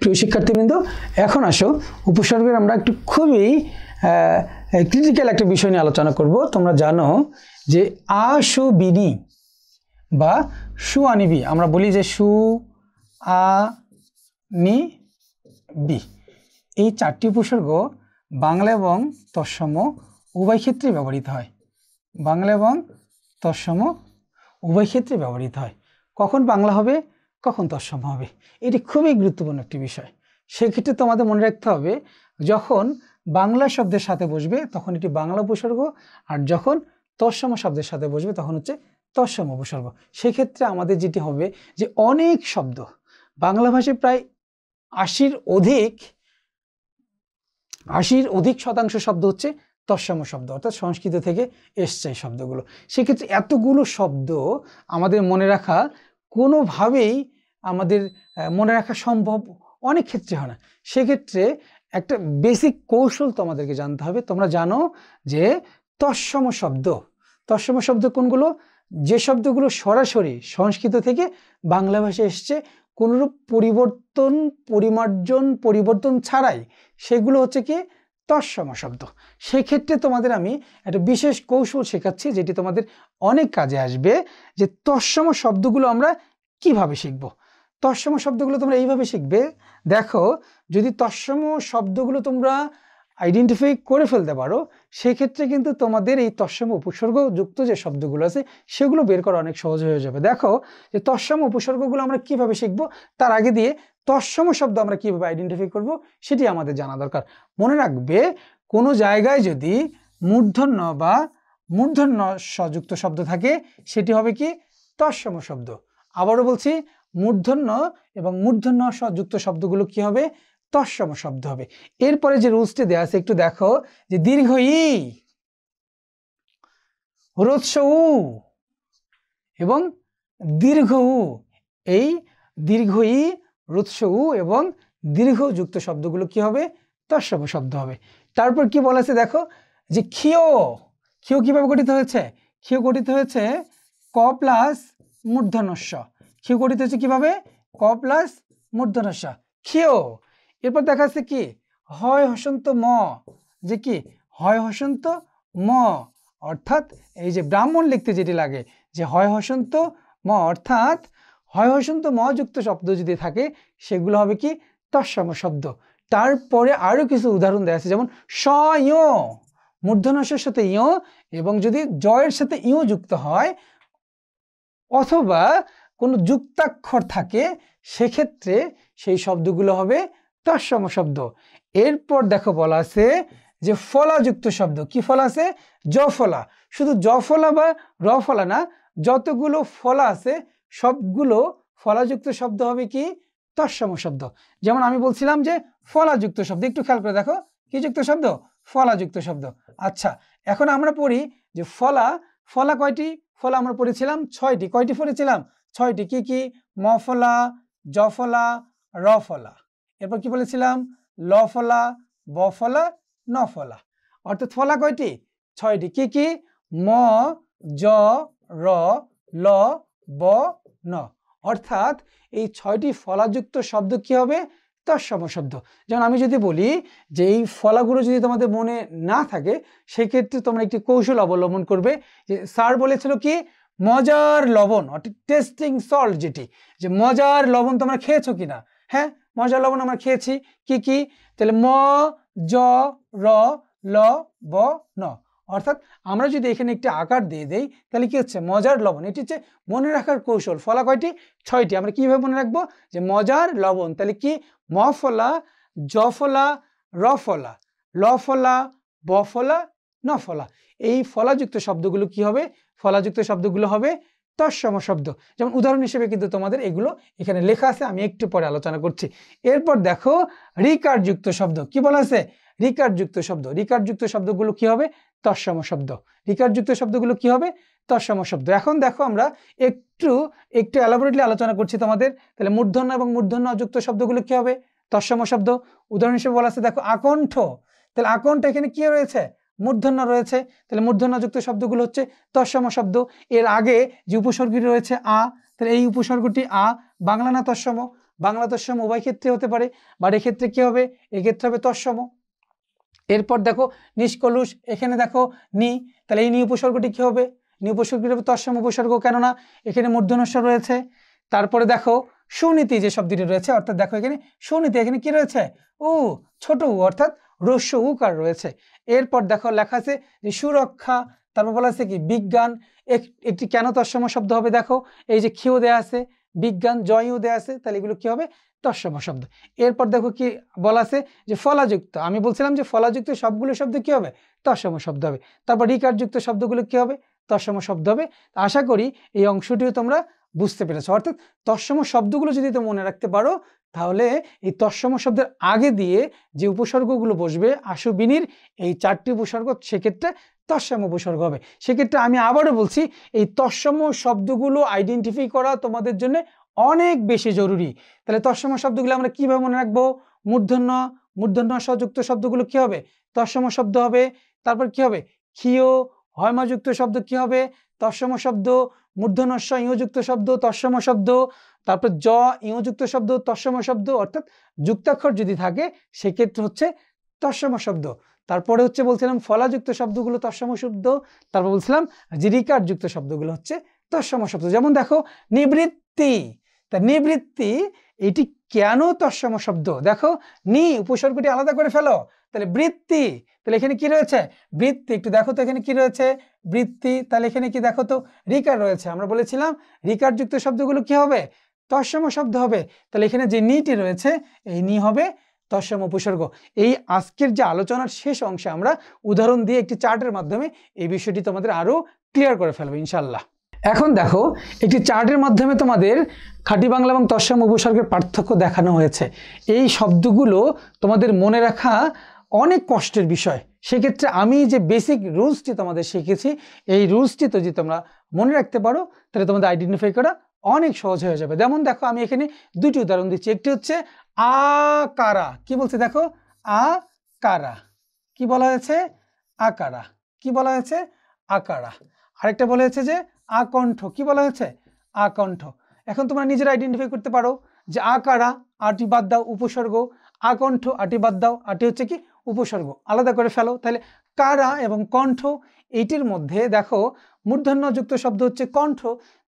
প্রিয় শিক্ষার্থীবৃন্দ, এখন আসো উপসর্গের আমরা একটু খুবই ক্রিটিক্যাল একটা বিষয় নিয়ে আলোচনা করব। তোমরা জানো যে আ সু বিনি বা সু আনি বি, আমরা বলি যে সু আ নি বি, এই চারটি উপসর্গ বাংলা এবং তৎসম উভয় ক্ষেত্রে ব্যবহৃত হয়। বাংলা এবং তৎসম উভয় ক্ষেত্রে ব্যবহৃত হয়। কখন বাংলা হবে, কখন তৎসম হবে, এটি খুবই গুরুত্বপূর্ণ একটি বিষয়। সেক্ষেত্রে তোমাদের মনে রাখতে হবে, যখন বাংলা শব্দের সাথে বসবে তখন এটি বাংলা উপসর্গ, আর যখন তৎসম শব্দের সাথে বসবে তখন হচ্ছে তৎসম উপসর্গ। সেক্ষেত্রে আমাদের যেটি হবে যে অনেক শব্দ বাংলা ভাষায় প্রায় ৮০-র অধিক শতাংশ শব্দ হচ্ছে তৎসম শব্দ, অর্থাৎ সংস্কৃত থেকে এসছে এই শব্দগুলো। সেক্ষেত্রে এতগুলো শব্দ আমাদের মনে রাখা কোনোভাবেই আমাদের মনে রাখা সম্ভব অনেক ক্ষেত্রে হয় না। সেক্ষেত্রে একটা বেসিক কৌশল তোমাদেরকে জানতে হবে। তোমরা জানো যে তৎসম শব্দ কোনগুলো? যে শব্দগুলো সরাসরি সংস্কৃত থেকে বাংলা ভাষায় এসছে, কোনোরূপ পরিবর্তন ছাড়াই, সেগুলো হচ্ছে কি তৎসম শব্দ। সেক্ষেত্রে তোমাদের আমি একটা বিশেষ কৌশল শেখাচ্ছি, যেটি তোমাদের অনেক কাজে আসবে। যে তৎসম শব্দগুলো আমরা কিভাবে শিখব। তৎসম শব্দগুলো তোমরা এইভাবে শিখবে। দেখো, যদি তৎসম শব্দগুলো তোমরা আইডেন্টিফাই করে ফেলতে পারো, সেক্ষেত্রে কিন্তু তোমাদের এই তৎসম উপসর্গ যুক্ত যে শব্দগুলো আছে সেগুলো বের করা অনেক সহজ হয়ে যাবে। দেখো যে তৎসম উপসর্গগুলো আমরা কিভাবে শিখবো, তার আগে দিয়ে তৎসম শব্দ আমরা কিভাবে আইডেন্টিফাই করব সেটি আমাদের জানা দরকার। মনে রাখবে, কোনো জায়গায় যদি মূর্ধন্য বা মূর্ধন্য যুক্ত শব্দ থাকে সেটি হবে কি তৎসম শব্দ। আবারও বলছি, মূর্ধন্য এবং মূর্ধন্য যুক্ত শব্দগুলো কি হবে? তৎসম শব্দ হবে। এরপরে যে রুলসটি দেওয়া আছে একটু দেখো, যে দীর্ঘ ই, হ্রস্ব উ এবং দীর্ঘ উ, এই দীর্ঘ ই, হ্রস্ব উ এবং দীর্ঘ যুক্ত শব্দগুলো কি হবে? তৎসম শব্দ হবে। তারপর কি বলা আছে দেখো, যে ক্ষিয় কিভাবে গঠিত হয়েছে? ক্ষিয় গঠিত হয়েছে ক প্লাস মূর্ধন্যস্ব। ক্ষিয় গঠিত হয়েছে কিভাবে? ক প্লাস মূর্ধন্যস্ব, ক্ষিয়। এরপর দেখা যাচ্ছে কি হয় হসন্ত ম, যে কি হয় হসন্ত ম, অর্থাৎ এই যে ব্রাহ্মণ লিখতে যেটি লাগে যে হয় হসন্ত ম, অর্থাৎ হয় হসন্ত ম যুক্ত শব্দ যদি থাকে সেগুলো হবে কি তৎসম শব্দ। তারপরে আরো কিছু উদাহরণ দেওয়া আছে, যেমন স ইয়, মূর্ধন্যস্যের সাথে ইয়, এবং যদি জয়ের সাথে ইয় যুক্ত হয় অথবা কোনো যুক্তাক্ষর থাকে, সেক্ষেত্রে সেই শব্দগুলো হবে তৎসম শব্দ। এরপর দেখো বলা আছে যে ফলাযুক্ত শব্দ। কি ফলা আছে? জফলা। শুধু জফলা বা রফলা না, যতগুলো ফলা আছে সবগুলো ফলাযুক্ত শব্দ হবে কি তৎসম শব্দ। যেমন আমি বলছিলাম যে ফলাযুক্ত শব্দ, একটু খেয়াল করে দেখো, কি যুক্ত শব্দ? ফলাযুক্ত শব্দ। আচ্ছা, এখন আমরা পড়ি যে ফলা কয়টি? ফলা আমরা পড়েছিলাম 6টি। কয়টি পড়েছিলাম? 6টি। কি কি? ম ফলা, জ ফলা, র ফলা। এরপর কি বলেছিলাম? ল ফলা, ব ফলা, ন ফলা। অর্থাৎ ফলা কয়টি? 6টি। কি কি? ম, জ, র, ল, ব, ন। অর্থাৎ এই 6টি ফলাযুক্ত শব্দ কি হবে? তৎসম শব্দ। যেমন আমি যদি বলি যে এই ফলাগুলো যদি তোমাদের মনে না থাকে, সেক্ষেত্রে তোমরা একটি কৌশল অবলম্বন করবে। যে স্যার বলেছিল কি মজার লবণ, অর্থাৎ টেস্টিং সল্ট, যেটি যে মজার লবণ তোমরা খেয়েছো কিনা? হ্যাঁ, মজার লবণ আমরা খেয়েছি। কি কি? তাহলে ম, জ, র, ল, ব, ন। অর্থাৎ আমরা যদি এখানে একটি আকার দিয়ে দেই তাহলে কি হচ্ছে? মজার লবণ। এটি হচ্ছে মনে রাখার কৌশল। ফলা কয়টি? 6টি। আমরা কিভাবে মনে রাখবো? যে মজার লবণ, তাহলে কি ম ফলা, জ ফলা, র ফলা, ল ফলা, ব ফলা, ন ফলা। এই ফলাযুক্ত শব্দগুলো কি হবে? ফলাযুক্ত শব্দগুলো হবে তৎসম শব্দ। যেমন উদাহরণ হিসেবে কিন্তু তোমাদের এগুলো এখানে লেখা আছে, আমি একটু পরে আলোচনা করছি। এরপর দেখো রিকার যুক্ত শব্দ। কি বলা আছে? রিকার যুক্ত শব্দ। রিকার যুক্ত শব্দগুলো কি হবে? তৎসম শব্দ। রিকার যুক্ত শব্দগুলো কি হবে? তৎসম শব্দ। এখন দেখো আমরা একটু এলাবোরেটলি আলোচনা করছি তোমাদের। তাহলে মূর্ধন্য এবং মূর্ধন্য যুক্ত শব্দগুলো কি হবে? তৎসম শব্দ। উদাহরণ হিসেবে বলা আছে দেখো আকণ্ঠ। তাহলে আকণ্ঠ এখানে কি রয়েছে? মূর্ধন্য রয়েছে। তাহলে মূর্ধন্য যুক্ত শব্দগুলো হচ্ছে তৎসম শব্দ। এর আগে যে উপসর্গটি রয়েছে আ, তাহলে এই উপসর্গটি আ বাংলা না তৎসম? বাংলা তৎসম উভয় ক্ষেত্রে হতে পারে, বাট এক্ষেত্রে কি হবে, এক্ষেত্রে হবে তৎসম। এরপর দেখো নিষ্কলুষ, এখানে দেখো নি, তাহলে এই নি উপসর্গটি কি হবে, নি উপসর্গটি হবে তৎসম উপসর্গ, কেননা এখানে মূর্ধন্য ষ রয়েছে। তারপরে দেখো সুনীতি যে শব্দটি রয়েছে, অর্থাৎ দেখো এখানে সুনীতি, এখানে কি রয়েছে, উ, ছোট উ, অর্থাৎ হ্রস্ব উকার রয়েছে। এরপর দেখো লেখা আছে যে সুরক্ষা, তারপর বলা আছে কি বিজ্ঞান, একটি কেন তৎসম শব্দ হবে, দেখো এই যে ক্ষিও দেয়া আছে, বিজ্ঞান জয়ও দেয়া আছে, তাহলে এগুলো কি হবে, তৎসম শব্দ। এরপর দেখো কি বলা আছে যে ফলাযুক্ত, আমি বলছিলাম যে ফলাযুক্ত সবগুলো শব্দ কি হবে, তৎসম শব্দ হবে। তারপর রিকারযুক্ত শব্দগুলো কি হবে, তৎসম শব্দ হবে। আশা করি এই অংশটিও তোমরা বুঝতে পেরেছো। অর্থাৎ তৎসম শব্দগুলো যদি তোমরা মনে রাখতে পারো, তাহলে এই তৎসম শব্দের আগে দিয়ে যে উপসর্গগুলো বসবে আশু বিনির এই 4টি উপসর্গ, সেক্ষেত্রে তৎসম উপসর্গ হবে। সেক্ষেত্রে আমি আবারও বলছি, এই তৎসম শব্দগুলো আইডেন্টিফাই করা তোমাদের জন্য অনেক বেশি জরুরি। তাহলে তৎসম শব্দগুলো আমরা কিভাবে মনে রাখবো, মূর্ধন্য যুক্ত শব্দগুলো কি হবে, তৎসম শব্দ হবে। তারপর কি হবে, ক্ষীয় হয়মাযুক্ত শব্দ কি হবে, তৎসম শব্দ। মূর্ধন্য ষ ইয়যুক্ত শব্দ তৎসম শব্দ। তারপর জ ইয়যুক্ত শব্দ তৎসম শব্দ, অর্থাৎ যুক্তাক্ষর যদি থাকে সেক্ষেত্রে হচ্ছে তৎসম শব্দ। তারপরে হচ্ছে বলছিলাম ফলাযুক্ত শব্দগুলো তৎসম শব্দ। তারপর বলছিলাম যে রিকারযুক্ত শব্দগুলো হচ্ছে তৎসম শব্দ। যেমন দেখো নিবৃত্তি, তা নিবৃত্তি এটি কেন তৎসম শব্দ, দেখো নি উপসর্গটি আলাদা করে ফেলো, তাহলে বৃত্তি, তাহলে এখানে কি রয়েছে, বৃত্তি, একটু দেখো তো এখানে কি রয়েছে, বৃত্তি, তাহলে এখানে কি দেখো তো রিকার রয়েছে। আমরা বলেছিলাম রিকারযুক্ত শব্দগুলো কি হবে, তৎসম শব্দ হবে। তাহলে এখানে যে নিটি রয়েছে, এই নি হবে তৎসম উপসর্গ। এই আজকের যে আলোচনার শেষ অংশে আমরা উদাহরণ দিয়ে একটি চার্টের মাধ্যমে এই বিষয়টি তোমাদের আরো ক্লিয়ার করে ফেলবো ইনশাল্লাহ। এখন দেখো একটি চার্টের মাধ্যমে তোমাদের খাঁটি বাংলা এবং তৎসম উপসর্গের পার্থক্য দেখানো হয়েছে। এই শব্দগুলো তোমাদের মনে রাখা অনেক কষ্টের বিষয়। সেক্ষেত্রে আমি যে বেসিক রুলসটি তোমাদের শিখেছি, এই রুলসটি তো যদি তোমরা মনে রাখতে পারো, তাহলে তোমাদের আইডেন্টিফাই করা অনেক সহজ হয়ে যাবে। যেমন দেখো আমি এখানে দুটি উদাহরণ দিচ্ছি। একটি হচ্ছে আকারা, কি বলছে দেখো, আকারা, কি বলা হয়েছে, আকারা, কি বলা হয়েছে, আকারা। আরেকটা বলা হয়েছে যে আকণ্ঠ, কি বলা হয়েছে, আকণ্ঠ। এখন তোমরা নিজেরা আইডেন্টিফাই করতে পারো যে আকারা, আটি বাদ দাও উপসর্গ, আকণ্ঠ আটি বাদ দাও, আটি হচ্ছে কি উপসর্গ, আলাদা করে ফেলো। তাহলে কারা এবং কণ্ঠ, এইটির মধ্যে দেখো মূর্ধন্য যুক্ত শব্দ হচ্ছে কণ্ঠ,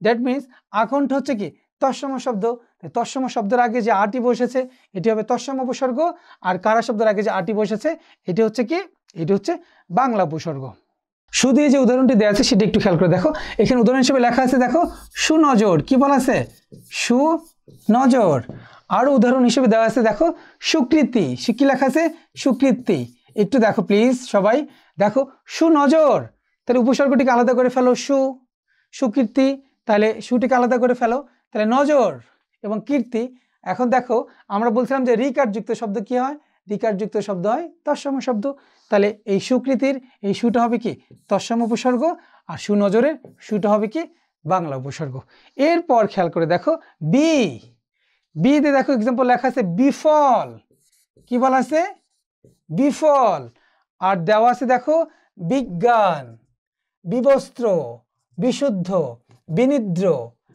দ্যাট মিনস আকণ্ঠ হচ্ছে কি তৎসম শব্দ। তৎসম শব্দের আগে যে আটি বসেছে এটি হবে তৎসম উপসর্গ, আর কারা শব্দের আগে যে আটি বসেছে এটি হচ্ছে কি, এটি হচ্ছে বাংলা উপসর্গ। শুধু এই যে উদাহরণটি দেওয়া আছে সেটা একটু খেয়াল করে দেখো। এখানে উদাহরণ হিসেবে লেখা আছে দেখো সুনজর, কি বলা আছে, সুনজর। আরো উদাহরণ হিসেবে দেওয়া আছে দেখো সুকৃতি, কি লেখা আছে, সুকৃতি। একটু দেখো প্লিজ সবাই, দেখো সুনজর, তাহলে উপসর্গটিকে আলাদা করে ফেলো, সুকীর্তি, তাহলে সুটিকে আলাদা করে ফেলো, তাহলে নজর এবং কীর্তি। এখন দেখো আমরা বলছিলাম যে রিকারযুক্ত শব্দ কি হয়, রিকারযুক্ত শব্দ হয় তৎসম শব্দ। তাহলে এই সুকৃতির এই সুটা হবে কি তৎসম উপসর্গ, আর সুনজরের সুটা হবে কি বাংলা উপসর্গ। এরপর খেয়াল করে দেখো বিতে দেখো এক্সাম্পল লেখা আছে বিফল, কি বলা আছে, বিফল। আর দেওয়া আছে দেখো বিজ্ঞান, বিবস্ত্র, বিশুদ্ধ, বিনিদ্র,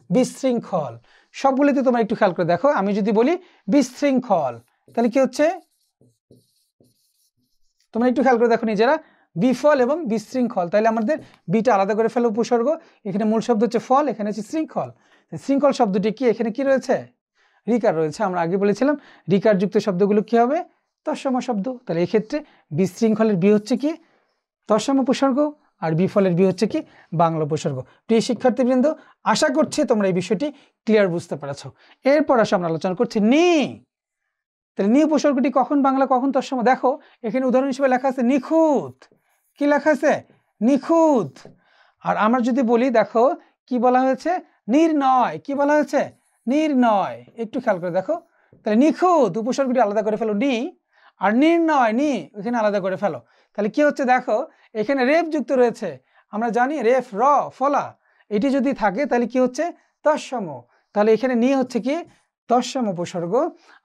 বিশৃঙ্খল। সবগুলিতে তোমরা একটু খেয়াল করে দেখো। আমি যদি বলি বিশৃঙ্খল, তাহলে কি হচ্ছে, তোমরা একটু খেয়াল করে দেখো নিজেরা, বিফল এবং বিশৃঙ্খল। তাহলে আমাদের বিটা আলাদা করে ফেলো উপসর্গ, এখানে মূল শব্দ হচ্ছে ফল, এখানে হচ্ছে শৃঙ্খল। শৃঙ্খল শব্দটি কি, এখানে কি রয়েছে, রিকার রয়েছে। আমরা আগে বলেছিলাম রিকারযুক্ত শব্দগুলো কি হবে, তৎসম শব্দ। তাহলে এক্ষেত্রে বিশৃঙ্খলের বি হচ্ছে কি তৎসম উপসর্গ, আর বিফলের বি হচ্ছে কি বাংলা উপসর্গ। প্রিয় শিক্ষার্থীবৃন্দ, আশা করছি তোমরা এই বিষয়টি ক্লিয়ার বুঝতে পেরেছো। এরপর আসলে আমরা আলোচনা করছি নি। তাহলে নি উপসর্গটি কখন বাংলা কখন তৎসম, দেখো এখানে উদাহরণ হিসেবে লেখা আছে নিখুঁত, কি লেখা আছে, নিখুঁত। আর আমরা যদি বলি দেখো কি বলা হয়েছে, নির্ণয়, কি বলা হয়েছে, নির্ণয়। একটু খেয়াল করে দেখো, তাহলে নিখুঁত উপসর্গটি আলাদা করে ফেলো নি, আর নির্ণয় নি এখানে আলাদা করে ফেলো। তাহলে কি হচ্ছে দেখো এখানে রেফ যুক্ত রয়েছে, আমরা জানি রেফ র ফলা, এটি যদি থাকে তাহলে কি হচ্ছে তৎসম। তাহলে এখানে নি হচ্ছে কি তৎসম উপসর্গ,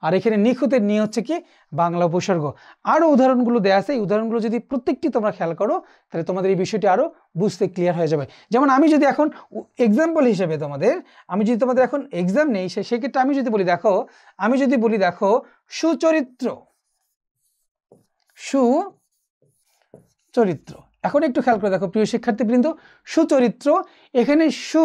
আর এখানে নিখুঁতের নি হচ্ছে কি বাংলা উপসর্গ। আরো উদাহরণগুলো দেয়া আছে, এই উদাহরণগুলো যদি প্রত্যেকটি তোমরা খেয়াল করো তাহলে তোমাদের এই বিষয়টি আরো বুঝতে ক্লিয়ার হয়ে যাবে। যেমন আমি যদি এখন এক্সাম্পল হিসেবে আমি যদি তোমাদের এখন এক্সাম নেই, সেক্ষেত্রে আমি যদি বলি দেখো সুচরিত্র, সুচরিত্র। এখন একটু খেয়াল করে দেখো প্রিয় শিক্ষার্থীবৃন্দ, সুচরিত্র, এখানে সু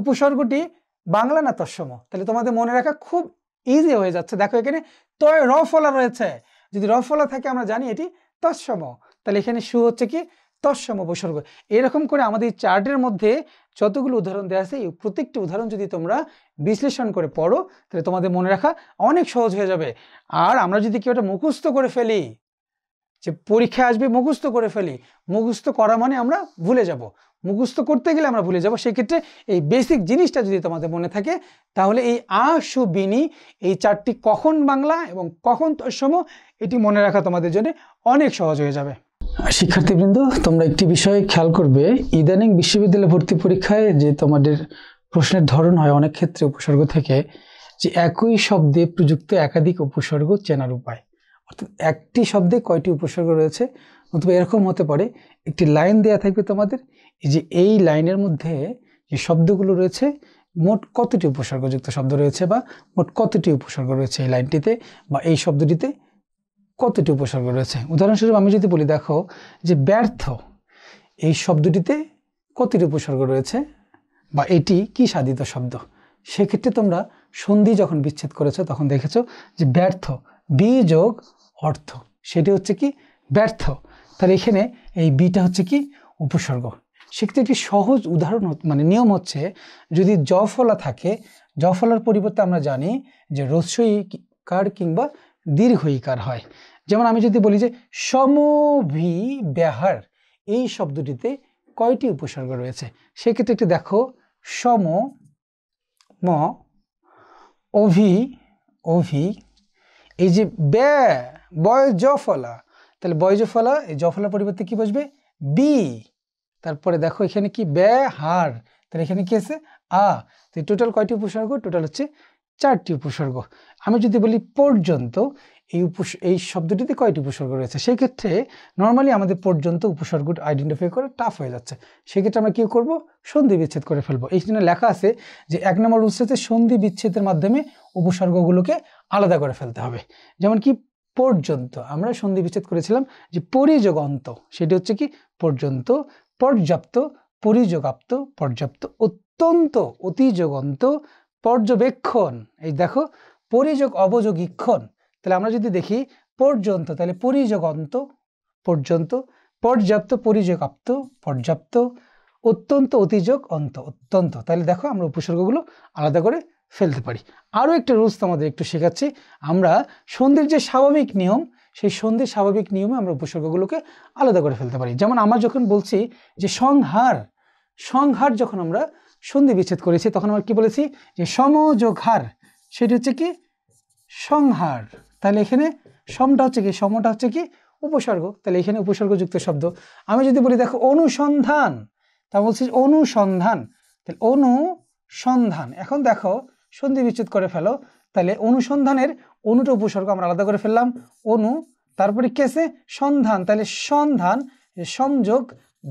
উপসর্গটি বাংলা না তৎসম? তাহলে তোমাদের মনে রাখা খুব ইজি হয়ে যাচ্ছে। দেখো এখানে তয় র ফলা রয়েছে, যদি র ফলা থাকে আমরা জানি এটি তৎসম, তাহলে এখানে সু হচ্ছে কি তৎসম উপসর্গ। এরকম করে আমাদের এই চার্টের মধ্যে যতগুলো উদাহরণ দেওয়া আছে, এই প্রত্যেকটি উদাহরণ যদি তোমরা বিশ্লেষণ করে পড়ো তাহলে তোমাদের মনে রাখা অনেক সহজ হয়ে যাবে। আর আমরা যদি কেউ এটা মুখস্থ করে ফেলি, যে পরীক্ষা আসবে মুখস্থ করে ফেলি, মুখস্থ করা মানে আমরা ভুলে যাব, মুখস্থ করতে গেলে আমরা ভুলে যাব। সেক্ষেত্রে এই বেসিক জিনিসটা যদি তোমাদের মনে থাকে তাহলে এই আ সু বিনি এই চারটি কখন বাংলা এবং কখন তৎসম এটি মনে রাখা তোমাদের জন্য অনেক সহজ হয়ে যাবে। শিক্ষার্থীবৃন্দ, তোমরা একটি বিষয় খেয়াল করবে, ইদানিং বিশ্ববিদ্যালয় ভর্তি পরীক্ষায় যে তোমাদের প্রশ্নের ধরন হয় অনেক ক্ষেত্রে উপসর্গ থেকে, যে একই শব্দে প্রযুক্ত একাধিক উপসর্গ চেনার উপায়। অর্থাৎ একটি শব্দে কয়টি উপসর্গ রয়েছে, অথবা এরকম হতে পারে একটি লাইন দেয়া থাকবে তোমাদের, এই যে এই লাইনের মধ্যে যে শব্দগুলো রয়েছে মোট কতটি উপসর্গযুক্ত শব্দ রয়েছে, বা মোট কতটি উপসর্গ রয়েছে এই লাইনটিতে বা এই শব্দটিতে কতটি উপসর্গ রয়েছে। উদাহরণস্বরূপ আমি যদি বলি দেখো যে ব্যর্থ, এই শব্দটিতে কতটি উপসর্গ রয়েছে বা এটি কি সাধিত শব্দ। সেক্ষেত্রে তোমরা সন্ধি যখন বিচ্ছেদ করেছো তখন দেখেছো যে ব্যর্থ, বি যোগ অর্থ, সেটি হচ্ছে কি ব্যর্থ, তাহলে এখানে এই বিটা হচ্ছে কি উপসর্গ। সেক্ষেত্রে একটি সহজ উদাহরণ মানে নিয়ম হচ্ছে, যদি জ ফলা থাকে, জ ফলার পরিবর্তে আমরা জানি যে হ্রস্বই কার কিংবা দীর্ঘই কার হয়। যেমন আমি যদি বলি যে সমভিব্যাহার, এই শব্দটিতে কয়টি উপসর্গ রয়েছে, সেক্ষেত্রে একটু দেখো সম ম অভি অভি, এই যে বয় জ ফলা, তাহলে বয় জ ফলা, এই জ ফলার পরিবর্তে কি বসবে বি, তারপরে দেখো এখানে কি ব্যহার, তাহলে এখানে কি আছে আ, তো টোটাল কয়টি উপসর্গ, টোটাল হচ্ছে 4টি উপসর্গ। আমি যদি বলি পর্যন্ত, এই শব্দটিতে কয়টি উপসর্গ রয়েছে, সেই ক্ষেত্রে নর্মালি আমাদের পর্যন্ত উপসর্গ আইডেন্টিফাই করা টাফ হয়ে যাচ্ছে। সেক্ষেত্রে আমরা কি করব, সন্ধি বিচ্ছেদ করে ফেলবো। এই জন্য লেখা আছে যে 1 নম্বর রুলস হচ্ছে সন্ধি বিচ্ছেদের মাধ্যমে উপসর্গগুলোকে আলাদা করে ফেলতে হবে। যেমন কি পর্যন্ত আমরা সন্ধি বিচ্ছেদ করেছিলাম যে পরিযোগ অন্ত, সেটি হচ্ছে কি পর্যন্ত, পর্যাপ্ত, পরিযোগাপ্ত, পর্যাপ্ত, অত্যন্ত, অতিযোগন্ত, পর্যবেক্ষণ, এই দেখো পরিযোগ অবযোগীক্ষণ। তাহলে আমরা যদি দেখি পর্যন্ত, তাহলে পরিযোগ অন্ত পর্যন্ত, পর্যাপ্ত পরিযোগাপ্ত পর্যাপ্ত, অত্যন্ত অতিযোগ অন্ত অত্যন্ত, তাহলে দেখো আমরা উপসর্গগুলো আলাদা করে ফেলতে পারি। আরও একটা রুলস তোমাদের একটু শেখাচ্ছি, আমরা সন্ধির যে স্বাভাবিক নিয়ম, সেই সন্ধির স্বাভাবিক নিয়মে আমরা উপসর্গগুলোকে আলাদা করে ফেলতে পারি। যেমন আমরা যখন বলছি যে সংহার, সংহার যখন আমরা সন্ধি বিচ্ছেদ করেছি তখন আমরা কি বলেছি যে সমযোগ হার, সেটি হচ্ছে কি সংহার, তাহলে এখানে সমটা হচ্ছে কি, সমটা হচ্ছে কি উপসর্গ, তাহলে এখানে উপসর্গযুক্ত শব্দ। আমি যদি বলি দেখো অনুসন্ধান, তা বলছি অনুসন্ধান, তাহলে অনুসন্ধান, এখন দেখো সন্ধি বিচ্ছেদ করে ফেলো, তাহলে অনুসন্ধানের অনুটা উপসর্গ আমরা আলাদা করে ফেললাম অনু, তারপরে কি আছে সন্ধান, তাহলে সন্ধান সংযোগ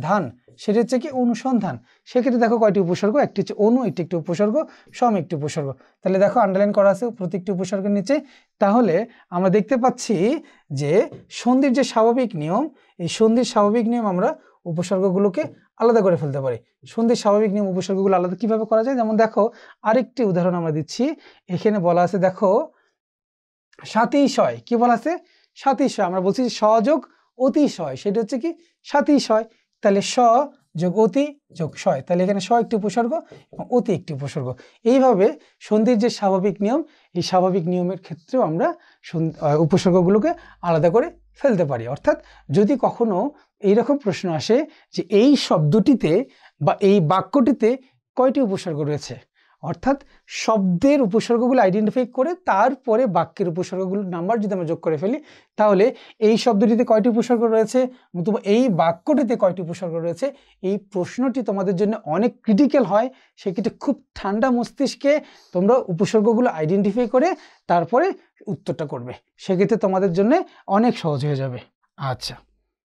ধান, সেটা হচ্ছে কি অনুসন্ধান। সেক্ষেত্রে দেখো কয়টি উপসর্গ, একটি হচ্ছে অনু, একটি একটি উপসর্গ, সম একটি উপসর্গ, তাহলে দেখো আন্ডারলাইন করা আছে প্রত্যেকটি উপসর্গের নিচে। তাহলে আমরা দেখতে পাচ্ছি যে সন্ধির যে স্বাভাবিক নিয়ম, এই সন্ধির স্বাভাবিক নিয়ম আমরা উপসর্গগুলোকে আলাদা করে ফেলতে পারি। সন্ধির স্বাভাবিক নিয়ম উপসর্গগুলো আলাদা কিভাবে করা যায়, যেমন দেখো আরেকটি উদাহরণ আমরা দিচ্ছি, এখানে বলা আছে দেখো সাতিশয়, কি বলা আছে সাতিশয়, আমরা বলছি সযোগ অতিশয়, সেটা হচ্ছে কি সাতিশয়, তাহলে স যোগ অতি যোগ শয়, তাহলে এখানে স একটি উপসর্গ এবং অতি একটি উপসর্গ। এইভাবে সন্ধির যে স্বাভাবিক নিয়ম, এই স্বাভাবিক নিয়মের ক্ষেত্রেও আমরা উপসর্গগুলোকে আলাদা করে ফেলতে পারি। অর্থাৎ যদি কখনো এইরকম প্রশ্ন আসে যে এই শব্দটিতে বা এই বাক্যটিতে কয়টি উপসর্গ রয়েছে, অর্থাৎ শব্দের উপসর্গগুলো আইডেন্টিফাই করে তারপরে বাক্যের উপসর্গগুলোর নাম্বার যদি আমরা যোগ করে ফেলি, তাহলে এই শব্দটিতে কয়টি উপসর্গ রয়েছে, এই বাক্যটিতে কয়টি উপসর্গ রয়েছে, এই প্রশ্নটি তোমাদের জন্য অনেক ক্রিটিক্যাল হয়। সেক্ষেত্রে খুব ঠান্ডা মস্তিষ্কে তোমরা উপসর্গগুলো আইডেন্টিফাই করে তারপরে উত্তরটা করবে, সেক্ষেত্রে তোমাদের জন্য অনেক সহজ হয়ে যাবে। আচ্ছা।